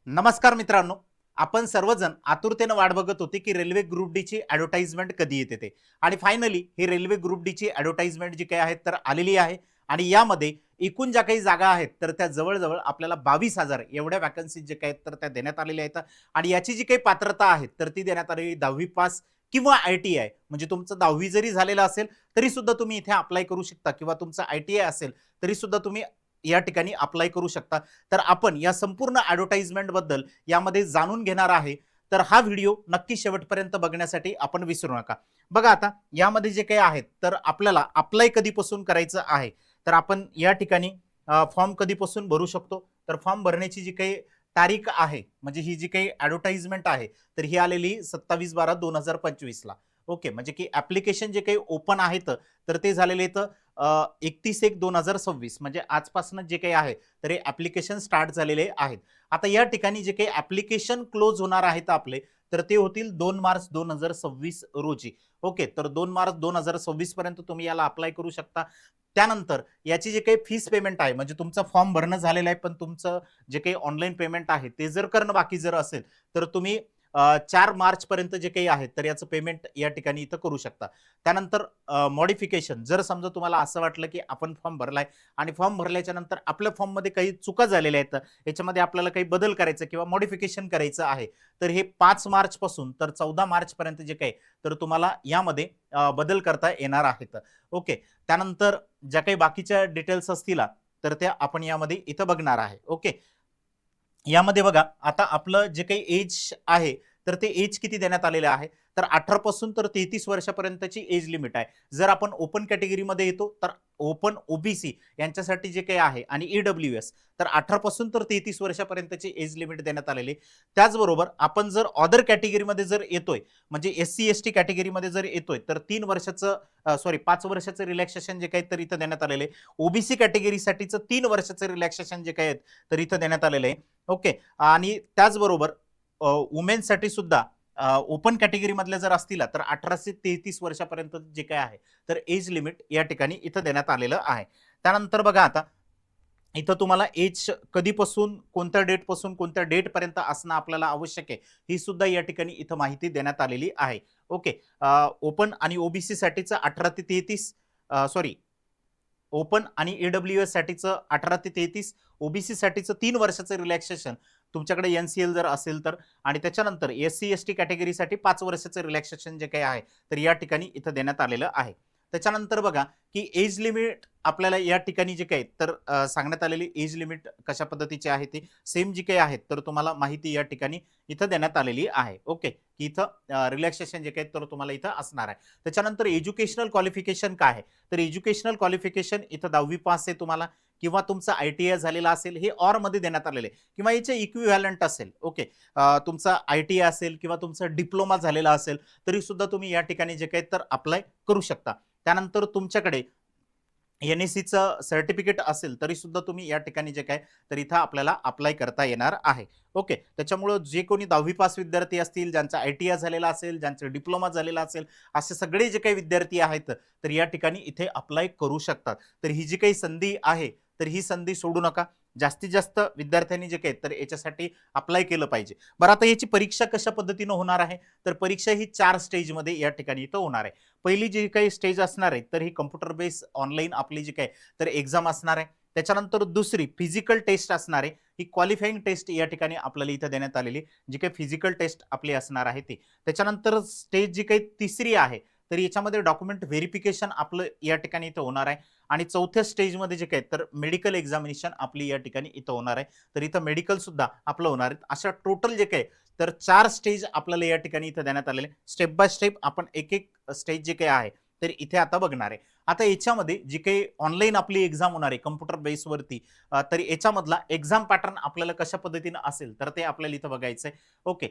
नमस्कार मित्रांनो. आपण सर्वजण आतुरतेने वाट बघत होते की रेल्वे ग्रुप डी ची ॲडव्हर्टाइजमेंट कधी येते ते. आणि फायनली ही रेल्वे ग्रुप डी ची ॲडव्हर्टाइजमेंट जी काही आहे तर आलेली आहे. आणि यामध्ये एकूण ज्या काही जागा आहेत तर त्या जवळ-जवळ आपल्याला 22,000 एवढ्या वॅकन्सी जे काही तर त्या देण्यात आलेल्या आहेत. आणि याची जी काही पात्रता आहे तर ती देण्यात आलेली 10वी पास किंवा आय-टी-आय, म्हणजे तुमचं 10वी जरी झालेलं असेल तरी सुद्धा तुम्ही इथे अप्लाय करू शकता, किंवा तुमचं आय-टी-आय असेल तरी सुद्धा तुम्ही या ठिकाणी अप्लाय करू शकता. तर आपण या संपूर्ण ॲडव्हर्टाइजमेंट बद्दल यामध्ये जाणून घेणार आहे. तर हा व्हिडिओ नक्की शेवटपर्यंत बघण्यासाठी आपण विसरू नका. बघा आता यामध्ये जे काही आहेत तर आपल्याला अप्लाय कधीपासून करायचं आहे, तर आपण या ठिकाणी फॉर्म कधीपासून भरू शकतो. तर फॉर्म भरण्याची जी काही तारीख आहे, म्हणजे ही जी काही ॲडव्हर्टाइजमेंट आहे तर ही आलेली 27/12/2025 ला. ओके, म्हणजे की ॲप्लिकेशन जे काही ओपन आहेत तर ते झालेले आहेत 31/1/2026, म्हणजे आजपासून जे काही आहे तर हे ॲप्लिकेशन स्टार्ट झालेले आहेत. आता या ठिकाणी जे काही ॲप्लिकेशन क्लोज होणार आहेत आपले, तर ते होतील 2 मार्च 2026 रोजी. ओके, तर 2 मार्च 2026 पर्यंत तुम्ही याला अप्लाय करू शकता. त्यानंतर याची जे काही फीस पेमेंट आहे, म्हणजे तुमचं फॉर्म भरणं झालेलं आहे पण तुमचं जे काही ऑनलाईन पेमेंट आहे ते जर करणं बाकी जर असेल तर तुम्ही 4 मार्च पर्यंत जे काही आहे तर याचं पेमेंट या ठिकाणी इथं करू शकता. त्यानंतर मॉडिफिकेशन, जर समजा तुम्हाला असं वाटलं की आपण फॉर्म भरलाय आणि फॉर्म भरल्याच्या नंतर आपल्या फॉर्ममध्ये काही चुका झालेल्या आहेत, याच्यामध्ये आपल्याला काही बदल करायचा किंवा मॉडिफिकेशन करायचं आहे, तर हे 5 मार्च पासून तर 14 मार्च पर्यंत जे काही तर तुम्हाला यामध्ये बदल करता येणार आहेत. ओके, त्यानंतर ज्या काही बाकीच्या डिटेल्स असतील तर त्या आपण यामध्ये इथं बघणार आहे. ओके, यामध्ये बघा आता आपलं जे काही एज आहे तर ते एज किती देण्यात आलेलं आहे, तर 18 पासून तर 33 वर्षापर्यंतची एज लिमिट आहे. जर आपण ओपन कॅटेगरीमध्ये येतो तर ओपन ओबीसी यांच्यासाठी जे काही आहे आणि ईडब्ल्यू एस तर 18 पासून तर 33 वर्षापर्यंतची एज लिमिट देण्यात आलेली. त्याचबरोबर आपण जर अदर कॅटेगरीमध्ये जर येतोय, म्हणजे एस-सी एस-टी कॅटेगरीमध्ये जर येतोय तर 3 वर्षाचं 5 वर्षाचं रिलॅक्सेशन जे काही तर इथं देण्यात आलेलं आहे. ओबीसी कॅटेगरीसाठीचं 3 वर्षाचं रिलॅक्सेशन जे काही तर इथं देण्यात आलेलं आहे. ओके, आणि त्याचबरोबर वुमेनसाठी सुद्धा ओपन कॅटेगरी मधल्या जर असतील तर 18 ते 33 वर्षापर्यंत जे काय आहे तर एज लिमिट या ठिकाणी इथं देण्यात आलेलं आहे. त्यानंतर बघा आता इथं तुम्हाला एज कधीपासून कोणत्या डेट पासून कोणत्या डेट पर्यंत असणं आपल्याला आवश्यक आहे, ही सुद्धा या ठिकाणी इथं माहिती देण्यात आलेली आहे. ओके, ओपन आणि ओबीसी साठीचं 18 ते 33, सॉरी, ओपन आणि ईडब्ल्यूएस साठीचं 18 ते 33, ओबीसी साठीचं 3 वर्षाचं रिलॅक्सेशन तुमच्याकडे एनसीएल जर असेल तर, आणि त्याच्यानंतर एससी एसटी कॅटेगरीसाठी 5 वर्षाचं रिलॅक्सेशन जे काही आहे तर या ठिकाणी इथं देण्यात आलेलं आहे. त्याच्यानंतर बघा की एज लिमिट आपल्याला या ठिकाणी जे काही तर सांगण्यात आलेली एज लिमिट कशा पद्धतीची आहे ती सेम जी काही आहे तर तुम्हाला माहिती या ठिकाणी इथं देण्यात आलेली आहे. ओके, की इथं रिलॅक्सेशन जे काही तर तुम्हाला इथं असणार आहे. त्याच्यानंतर एज्युकेशनल क्वालिफिकेशन काय आहे, तर एज्युकेशनल क्वालिफिकेशन इथं 10वी पास आहे तुम्हाला, किंवा तुमचा आय-टी-आय झालेला असेल, हे ऑर मध्ये देण्यात आलेले आहे, किंवा याचे इक्विव्हॅलंट असेल. ओके, तुमचा आय-टी-आय असेल किंवा तुमचा डिप्लोमा झालेला असेल तरी सुद्धा तुम्ही या ठिकाणी जे काही तर अप्लाय करू शकता. त्यानंतर तुमच्याकडे एन-एस-सीचं सर्टिफिकेट असेल तरी सुद्धा तुम्ही या ठिकाणी जे काय तर इथं आपल्याला अप्लाय करता येणार आहे. ओके, त्याच्यामुळं जे कोणी 10वी पास विद्यार्थी असतील, ज्यांचा आय-टी-आय झालेला असेल, ज्यांचा डिप्लोमा झालेला असेल, असे सगळे जे काही विद्यार्थी आहेत तर या ठिकाणी इथे अप्लाय करू शकतात. तर ही जी काही संधी आहे तर ही संधी सोडू नका. जास्तीत जास्त विद्यार्थ्यांनी जे काही तर याच्यासाठी अप्लाय केलं पाहिजे. बरं, आता याची परीक्षा कशा पद्धतीनं होणार आहे, तर परीक्षा ही 4 स्टेजमध्ये या ठिकाणी इथं होणार आहे. पहिली जी काही स्टेज असणार आहे तर ही कॉम्प्युटर बेस ऑनलाईन आपली जी काय तर एक्झाम असणार आहे. त्याच्यानंतर दुसरी फिजिकल टेस्ट असणार आहे. ही क्वालिफाईंग टेस्ट या ठिकाणी आपल्याला इथं देण्यात आलेली, जी काही फिजिकल टेस्ट आपली असणार आहे ती. त्याच्यानंतर स्टेज जी काही तिसरी आहे तर याच्यामध्ये डॉक्युमेंट व्हेरिफिकेशन आपलं या ठिकाणी इथं होणार आहे. आणि चौथ्या स्टेजमध्ये जे काही तर मेडिकल एक्झामिनेशन आपली या ठिकाणी इथं होणार आहे. तर इथं मेडिकल सुद्धा आपलं होणार आहे. अशा टोटल जे काही तर 4 स्टेज आपल्याला या ठिकाणी इथं देण्यात आलेले. स्टेप बाय स्टेप आपण एक एक स्टेज जे काही आहे तर इथे आता बघणार आहे. आता याच्यामध्ये जी काही ऑनलाईन आपली एक्झाम होणार आहे कॉम्प्युटर बेसवरती, तर याच्यामधला एक्झाम पॅटर्न आपल्याला कशा पद्धतीनं असेल तर ते आपल्याला इथं बघायचं आहे. ओके,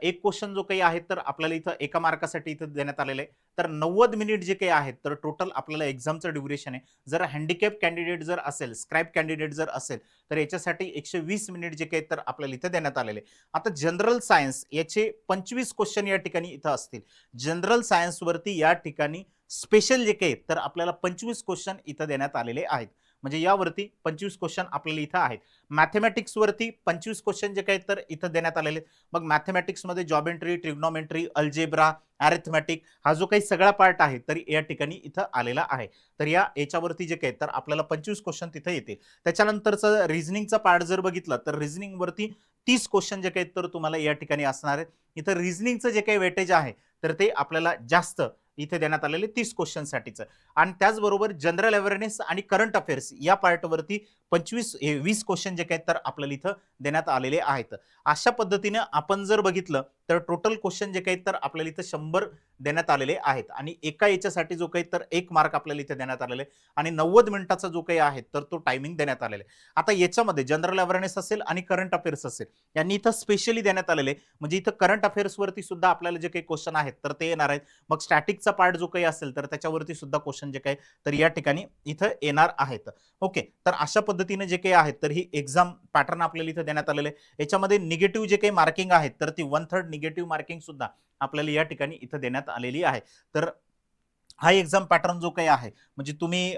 एक क्वेश्चन जो काही आहे तर आपल्याला इथं एका मार्कासाठी इथं देण्यात आलेलं आहे. तर 90 मिनिट जे काही आहेत तर टोटल आपल्याला एक्झामचं ड्युरेशन आहे. जर हँडिकॅप कॅन्डिडेट जर असेल, स्क्रॅप कॅन्डिडेट जर असेल तर याच्यासाठी 120 मिनिट जे काही तर आपल्याला इथं देण्यात आलेले. आता जनरल सायन्स याचे 25 क्वेश्चन या ठिकाणी इथं असतील. जनरल सायन्स वरती या ठिकाणी स्पेशल जे काही तर आपल्याला 25 क्वेश्चन इथं देण्यात आलेले आहेत. म्हणजे यावरती 25 क्वेश्चन आपल्याला इथं आहेत. मॅथमॅटिक्स वरती 25 क्वेश्चन जे काही तर इथं देण्यात आलेले आहेत. मग मॅथमॅटिक्स मध्ये जॉमेट्री, ट्रिग्नोमेट्री, अल्जेब्रा, अरिथमेटिक हा जो काही सगळा पार्ट आहे तर या ठिकाणी इथं आलेला आहे. तर याच्यावरती जे काही तर आपल्याला 25 क्वेश्चन तिथे येतील. त्याच्यानंतरचं रिझनिंगचा पार्ट जर बघितलं तर रिझनिंग वरती 30 क्वेश्चन जे काही तर तुम्हाला या ठिकाणी असणार आहेत. इथं रिझनिंगचं जे काही वेटेज आहे तर ते आपल्याला जास्त इथे देण्यात आलेले 30 क्वेश्चन साठीचं. आणि त्याचबरोबर जनरल अवेअरनेस आणि करंट अफेअर्स या पार्टवरती 20 क्वेश्चन जे काही तर आपल्याला इथं देण्यात आलेले आहेत. अशा पद्धतीने आपण जर बघितलं तर टोटल क्वेश्चन जे काही तर आपल्याला इथं 100 देण्यात आलेले आहेत आणि एका याच्यासाठी जो काही तर 1 मार्क आपल्याला इथे देण्यात आलेले आणि 90 मिनिटाचा जो काही आहे तर तो टायमिंग देण्यात आलेला आहे. आता याच्यामध्ये जनरल अवेअरनेस असेल आणि करंट अफेअर्स असेल यांनी इथं स्पेशली देण्यात आलेले म्हणजे इथं करंट अफेअर्स वरती सुद्धा आपल्याला जे काही क्वेश्चन आहेत तर ते येणार आहेत. मग स्टॅटिकचा पार्ट जो काही असेल तर त्याच्यावरती सुद्धा क्वेश्चन जे काही तर या ठिकाणी इथं येणार आहेत. ओके, तर अशा पद्धतीने जे काही आहेत तर ही एक्झाम पॅटर्न आपल्याला इथं देण्यात आलेले आहे. याच्यामध्ये निगेटिव्ह जे काही मार्किंग आहेत तर ती 1/3 निगेटिव्ह मार्किंग सुद्धा आपल्याला या ठिकाणी इथं देण्यात आलेली आहे. तर हा एक्झाम पॅटर्न जो काही आहे म्हणजे तुम्ही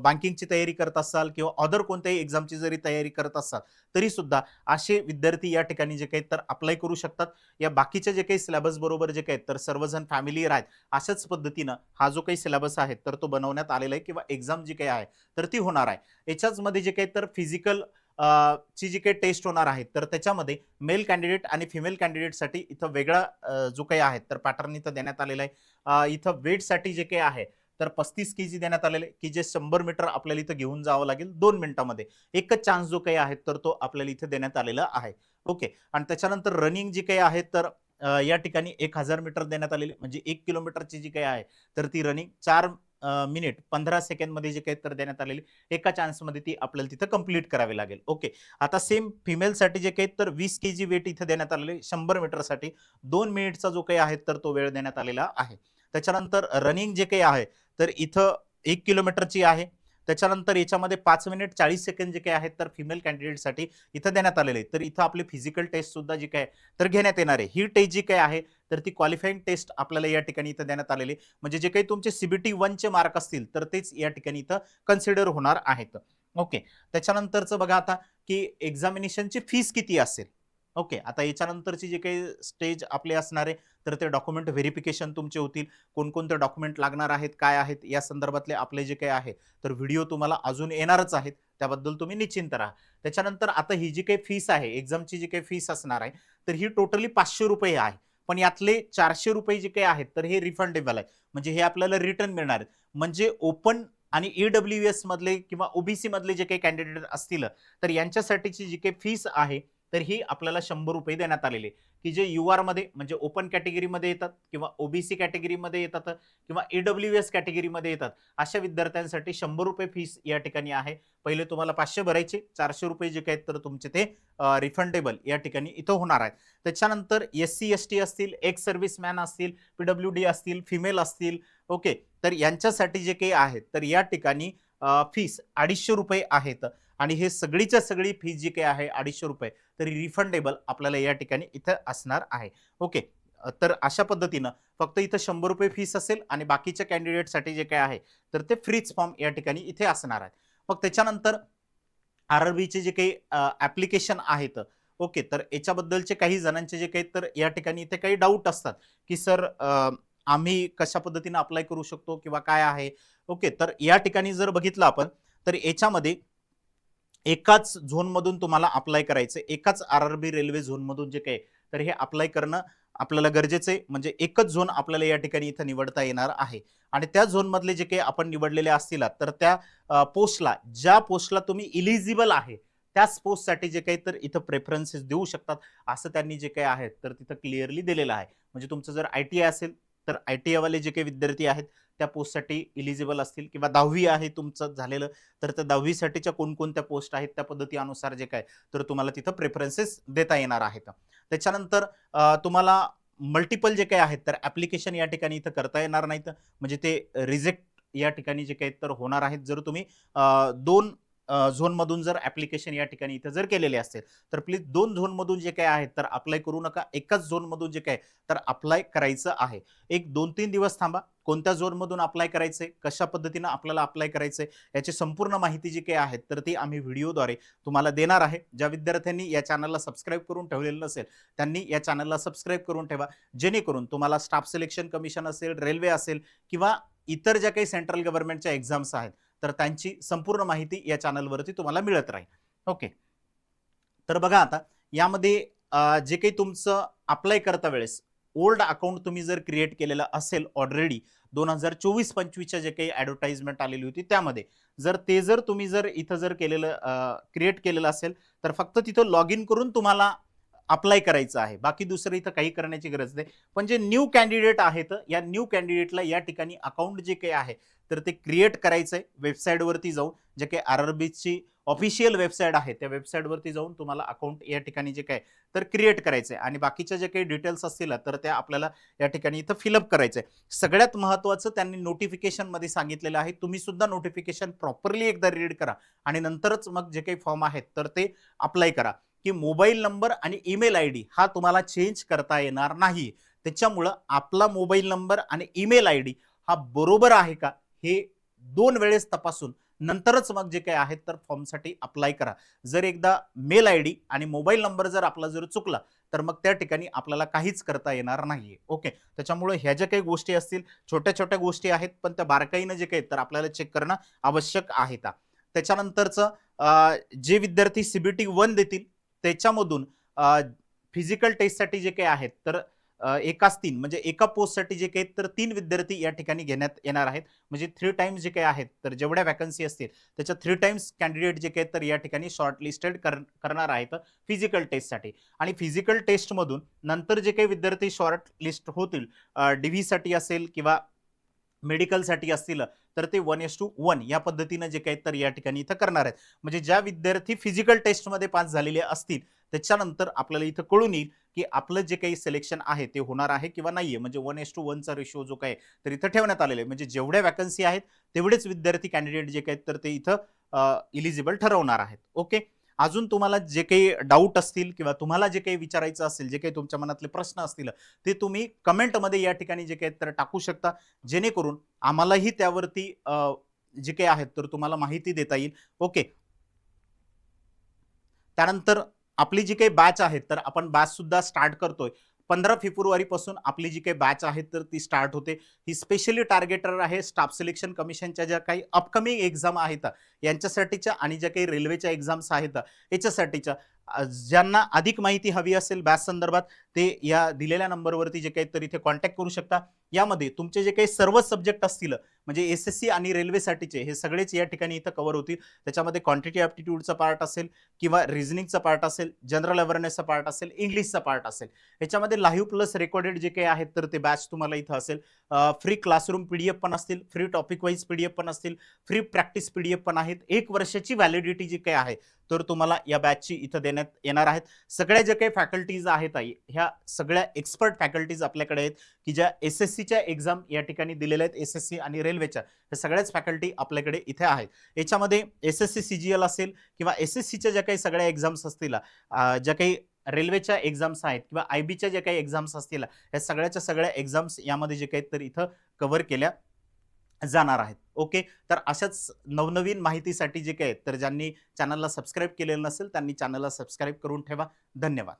बँकिंगची तयारी करत असाल किंवा अदर कोणत्याही एक्झामची जरी तयारी करत असाल तरी सुद्धा असे विद्यार्थी या ठिकाणी जे काही तर अप्लाय करू शकतात. या बाकीचे जे काही सिलेबस बरोबर जे काही तर सर्वजण फॅमिलीयर आहेत अशाच पद्धतीनं हा जो काही सिलेबस आहे तर तो बनवण्यात आलेला आहे किंवा एक्झाम जी काही आहे तर ती होणार आहे. याच्याच मध्ये जे काही तर फिजिकल ची जी काही टेस्ट होणार आहे तर त्याच्यामध्ये मेल कॅन्डिडेट आणि फिमेल कॅन्डिडेटसाठी इथं वेगळा जो काही आहे तर पॅटर्न इथं देण्यात आलेला आहे. इथं वेटसाठी जे काही आहे तर 35 केजी देण्यात आलेले की जे 100 मीटर आपल्याला इथं घेऊन जावं लागेल 2 मिनिटांमध्ये. एकच चान्स जो काही आहे तर तो आपल्याला इथे देण्यात आलेला आहे. ओके, आणि त्याच्यानंतर रनिंग जी काही आहे तर या ठिकाणी 1000 मीटर देण्यात आलेली म्हणजे 1 किलोमीटरची जी काही आहे तर ती रनिंग 4 मिनिट 15 सेकंड मध्ये जे काही तर देण्यात आलेली एका चान्स मध्ये ती आपल्याला तिथं कंप्लीट करावी लागेल. ओके, आता सेम फिमेल साठी जे काही तर 20 केजी वेट इथे देण्यात आलेले 100 मीटर साठी 2 मिनिटचा जो काही आहे तर तो वेळ देण्यात आलेला आहे. त्याच्यानंतर रनिंग जे काही आहे तर इथं 1 किलोमीटरची आहे. त्याच्यानंतर याच्यामध्ये 5 मिनिट 40 सेकंड जे काही आहेत तर फिमेल कॅन्डिडेटसाठी इथं देण्यात आलेले आहे. तर इथं आपली फिजिकल टेस्ट सुद्धा जी काय तर घेण्यात येणार आहे. ही टेस्ट जी काही आहे तर ती क्वालिफाईंग टेस्ट आपल्याला या ठिकाणी इथं देण्यात आलेली म्हणजे जे काही तुमचे सीबीटी 1 चे मार्क असतील तर तेच या ठिकाणी इथं कन्सिडर होणार आहेत. ओके, त्याच्यानंतरचं बघा आता की एक्झामिनेशनची फीस किती असेल. ओके, आता याच्यानंतरची जे काही स्टेज आपले असणार आहे तर ते डॉक्युमेंट व्हेरिफिकेशन तुमचे होतील. कोणकोणते डॉक्युमेंट लागणार आहेत, काय आहेत या संदर्भातले आपले जे काही आहे तर व्हिडिओ तुम्हाला अजून येणारच आहेत. त्याबद्दल तुम्ही निश्चिंत राहा. त्याच्यानंतर आता ही जी काही फीस आहे, एक्झामची जी काही फीस असणार आहे तर ही टोटली ₹500 आहे. पण यातले ₹400 जे काही आहेत तर हे रिफंडेबल आहे. म्हणजे हे आपल्याला रिटर्न मिळणार आहेत. म्हणजे ओपन आणि ईडब्ल्यूएस मधले किंवा ओबीसी मधले जे काही कॅन्डिडेट असतील तर यांच्यासाठीची जी काही फीस आहे तर ही आपल्याला ₹100 देण्यात आलेली आहे. की जे युआर मध्ये म्हणजे ओपन कॅटेगरीमध्ये येतात किंवा ओबीसी कॅटेगरीमध्ये येतात किंवा ईडब्ल्यूएस कॅटेगरीमध्ये येतात अशा विद्यार्थ्यांसाठी ₹100 फीस या ठिकाणी आहे. पहिले तुम्हाला 500 भरायचे, ₹400 जे काही तर तुमचे ते रिफंडेबल या ठिकाणी इथं होणार आहेत. त्याच्यानंतर एससी एसटी असतील, एक्स सर्व्हिसमॅन असतील, पीडब्ल्यूडी असतील, फिमेल असतील, ओके, तर यांच्यासाठी जे काही आहेत तर या ठिकाणी फीस ₹250 आहेत आणि हे सगळीच्या सगळी फीस जी काही आहे ₹250 तरी रिफंडेबल आपल्याला या ठिकाणी इथं असणार आहे. ओके, तर अशा पद्धतीनं फक्त इथं ₹100 फीस असेल आणि बाकीच्या कॅन्डिडेटसाठी जे काही आहे तर ते फ्रीच फॉर्म या ठिकाणी इथे असणार आहे. मग त्याच्यानंतर आरआरबीचे जे काही ऍप्लिकेशन आहेत. ओके, तर याच्याबद्दलचे काही जणांचे जे काही तर या ठिकाणी इथे काही डाऊट असतात की सर आम्ही कशा पद्धतीने अप्लाय करू शकतो किंवा काय आहे. ओके, तर या ठिकाणी जर बघितलं आपण तर याच्यामध्ये एकाच झोनमधून तुम्हाला अप्लाय करायचं, एकाच आरआरबी रेल्वे झोनमधून जे काही तर हे अप्लाय करणं आपल्याला गरजेचं आहे. म्हणजे एकच झोन आपल्याला या ठिकाणी इथं निवडता येणार आहे आणि त्या झोनमधले जे काही आपण निवडलेले असतील तर त्या पोस्टला ज्या पोस्टला तुम्ही इलिजिबल आहे त्याच पोस्टसाठी जे काही तर इथं प्रेफरन्सेस देऊ शकतात असं त्यांनी जे काही आहे तर तिथं क्लिअरली दिलेलं आहे. म्हणजे तुमचं जर आयटीआय असेल तर आयटीआय वाले जे काही विद्यार्थी आहेत त्या पोस्टसाठी इलिजिबल असतील किंवा 10वी आहे तुमचं झालेलं तर त्या 10वी साठीच्या कोणकोणत्या पोस्ट आहेत त्या पद्धतीनुसार जे काय तर तुम्हाला तिथं प्रेफरन्सेस देता येणार आहेत. त्याच्यानंतर तुम्हाला मल्टिपल जे काही आहेत तर ऍप्लिकेशन या ठिकाणी इथं करता येणार नाहीत म्हणजे ते रिजेक्ट या ठिकाणी जे काही तर होणार आहेत जर तुम्ही 2 झोन मधून जर ऍप्लिकेशन या ठिकाणी इथं जर केलेले असतील तर प्लीज 2 झोन मधून जे काही आहेत तर अप्लाय करू नका. एकाच झोन मधून जे काही तर अप्लाय करायचं आहे. एक 2-3 दिवस थांबा. कोणत्या झोनमधून अप्लाय करायचंय, कशा पद्धतीनं आपल्याला अप्लाय करायचंय, याची संपूर्ण माहिती जी काही आहे तर ती आम्ही व्हिडिओद्वारे तुम्हाला देणार आहे. ज्या विद्यार्थ्यांनी या चॅनलला सबस्क्राईब करून ठेवलेलं नसेल त्यांनी या चॅनलला सबस्क्राईब करून ठेवा, जेणेकरून तुम्हाला स्टाफ सिलेक्शन कमिशन असेल, रेल्वे असेल किंवा इतर ज्या काही सेंट्रल गव्हर्नमेंटच्या एक्झाम्स आहेत तर त्यांची संपूर्ण माहिती या चॅनलवरती तुम्हाला मिळत राहील. ओके, तर बघा आता यामध्ये जे काही तुमचं अप्लाय करता वेळेस ओल्ड अकाउंट तुम्ही जर क्रिएट केलेलं असेल ऑलरेडी 2024-25च्या जे काही ॲडव्हर्टाइजमेंट आलेली होती त्यामध्ये जर तुम्ही इथं जर केलेलं क्रिएट केलेलं असेल तर फक्त तिथं लॉग इन करून तुम्हाला अप्लाय करायचं आहे, बाकी दुसरं इथं काही करण्याची गरज नाही. पण जे न्यू कॅन्डिडेट आहेत या न्यू कॅन्डिडेटला या ठिकाणी अकाउंट जे काही आहे तर ते क्रिएट करायचंय. वेबसाईटवरती जाऊन जे काही RRBची ऑफिशियल वेबसाईट आहे त्या वेबसाईटवरती जाऊन तुम्हाला अकाउंट या ठिकाणी जे काय तर क्रिएट करायचंय आणि बाकीच्या जे काही डिटेल्स असतील तर त्या आपल्याला या ठिकाणी इथं फिलअप करायचंय. सगळ्यात महत्त्वाचं त्यांनी नोटिफिकेशन मध्ये सांगितलेलं आहे, तुम्ही सुद्धा नोटिफिकेशन प्रॉपरली एकदा रीड करा आणि नंतरच मग जे काही फॉर्म आहेत तर ते अप्लाय करा, की मोबाईल नंबर आणि ईमेल आयडी हा तुम्हाला चेंज करता येणार नाही. त्याच्यामुळं आपला मोबाईल नंबर आणि ईमेल आयडी हा बरोबर आहे का हे 2 वेळेस तपासून नंतरच मग जे काही आहे तर फॉर्मसाठी अप्लाय करा. जर एकदा मेल आयडी आणि मोबाईल नंबर जर आपला चुकला तर मग त्या ठिकाणी आपल्याला काहीच करता येणार नाहीये. ओके, त्याच्यामुळे ह्या ज्या काही गोष्टी असतील छोट्या छोट्या गोष्टी आहेत पण त्या बारकाईनं जे काही तर आपल्याला चेक करणं आवश्यक आहे. त्याच्यानंतरचं जे विद्यार्थी CBT 1 देतील त्याच्यामधून फिजिकल टेस्टसाठी जे काही आहेत तर एकाच 3 म्हणजे एका पोस्टसाठी जे काही तर 3 विद्यार्थी या ठिकाणी घेण्यात येणार आहेत. म्हणजे 3 टाइम्स जे काही आहेत तर जेवढ्या वॅकन्सी असतील त्याच्या 3 टाइम्स कॅन्डिडेट जे काही तर या ठिकाणी शॉर्टलिस्टेड करणार आहेत फिजिकल टेस्टसाठी. आणि फिजिकल टेस्टमधून नंतर जे काही विद्यार्थी शॉर्ट लिस्ट होतील DV असेल किंवा मेडिकलसाठी असतील तर ते 1:1 या पद्धतीने जे काही तर या ठिकाणी इथं करणार आहेत. म्हणजे ज्या विद्यार्थी फिजिकल टेस्टमध्ये पास झालेले असतील त्याच्यानंतर आपल्याला इथं कळून येईल की आपलं जे काही सिलेक्शन आहे ते होणार आहे किंवा नाहीये. म्हणजे 1:1 चा रेशो जो काही तर इथं ठेवण्यात आलेला आहे. म्हणजे जेवढ्या वॅकन्सी आहेत तेवढेच विद्यार्थी कॅन्डिडेट जे काही तर ते इथं इलिजिबल ठरवणार आहेत. ओके, अजून तुम्हाला जे काही डाऊट असतील किंवा तुम्हाला जे काही विचारायचं असेल, जे काही तुमच्या मनातले प्रश्न असतील ते तुम्ही कमेंटमध्ये या ठिकाणी जे काही तर टाकू शकता, जेणेकरून आम्हालाही त्यावरती जे काही आहेत तर तुम्हाला माहिती देता येईल. ओके, त्यानंतर आपली जी काही बॅच आहे तर आपण बॅच सुद्धा स्टार्ट करतोय. 15 फेब्रुवारी पासून आपली जी काही बॅच आहे तर ती स्टार्ट होते. ही स्पेशली टार्गेटर आहे स्टाफ सिलेक्शन कमिशनच्या ज्या काही अपकमिंग एक्झाम आहेत यांच्यासाठीच्या आणि ज्या काही रेल्वेच्या एक्झाम्स आहेत याच्यासाठीच्या. ज्यांना अधिक माहिती हवी असेल बॅच संदर्भात ते या दिलेल्या नंबरवरती जे काही तर इथे कॉन्टॅक्ट करू शकता. यामध्ये तुमचे जे काही सर्व सब्जेक्ट असतील म्हणजे SSC आणि रेल्वेसाठीचे हे सगळेच या ठिकाणी इथं कव्हर होतील. त्याच्यामध्ये क्वांटिटी ॲप्टिट्यूडचा पार्ट असेल किंवा रिझनिंगचा पार्ट असेल, जनरल अवेअरनेसचा पार्ट असेल, इंग्लिशचा पार्ट असेल. ह्याच्यामध्ये लाईव्ह प्लस रेकॉर्डेड जे काही आहेत तर ते बॅच तुम्हाला इथं असेल. फ्री क्लासरूम PDF पण असतील, फ्री टॉपिक वाईज PDF पण असतील, फ्री प्रॅक्टिस PDF पण आहेत. 1 वर्षाची व्हॅलिडिटी जी काही आहे तर तुम्हाला या बॅचची इथं देण्यात येणार आहेत. सगळ्या ज्या काही फॅकल्टीज आहेत ह्या सगळ्या एक्सपर्ट फॅकल्टीज आपल्याकडे आहेत की ज्या SSCच्या एक्झाम या ठिकाणी दिलेल्या आहेत. SSC आणि रेल्वेच्या ह्या सगळ्याच फॅकल्टी आपल्याकडे इथे आहेत. याच्यामध्ये SSC CGL असेल किंवा SSCच्या ज्या काही सगळ्या एक्झाम्स असतील, ज्या काही रेल्वेच्या एक्झाम्स आहेत किंवा IBच्या ज्या काही एक्झाम्स असतील या सगळ्याच्या सगळ्या एक्झाम्स यामध्ये जे काही तर इथं कव्हर केल्या जाणार आहेत. ओके, तर अशाच नवनवीन माहितीसाठी जे काही तर ज्यांनी चॅनलला सबस्क्राईब केलेलं नसेल त्यांनी चॅनलला सबस्क्राईब करून ठेवा. धन्यवाद.